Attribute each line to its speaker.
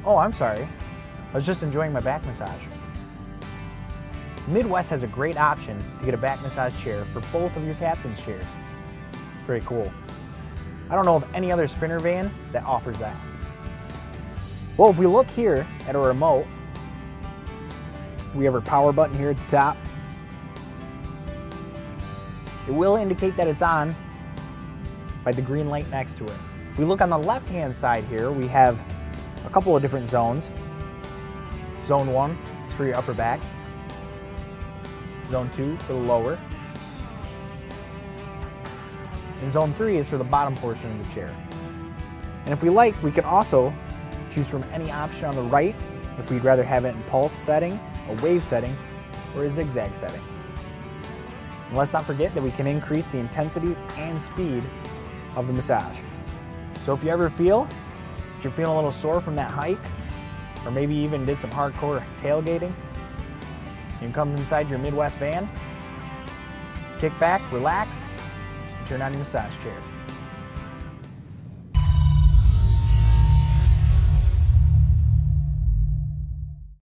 Speaker 1: Oh, I'm sorry. I was just enjoying my back massage. Midwest has a great option to get a back massage chair for both of your captain's chairs. Very cool. I don't know of any other sprinter van that offers that. Well, if we look here at our remote, we have our power button here at the top. It will indicate that it's on by the green light next to it. If we look on the left-hand side here, we have a couple of different zones. Zone 1 is for your upper back. Zone 2 for the lower. And Zone 3 is for the bottom portion of the chair. And if we like, we can also choose from any option on the right if we'd rather have it in pulse setting, a wave setting, or a zigzag setting. And let's not forget that we can increase the intensity and speed of the massage. So if you ever feel that you're feeling a little sore from that hike, or maybe even did some hardcore tailgating, you can come inside your Midwest van, kick back, relax, and turn on your massage chair.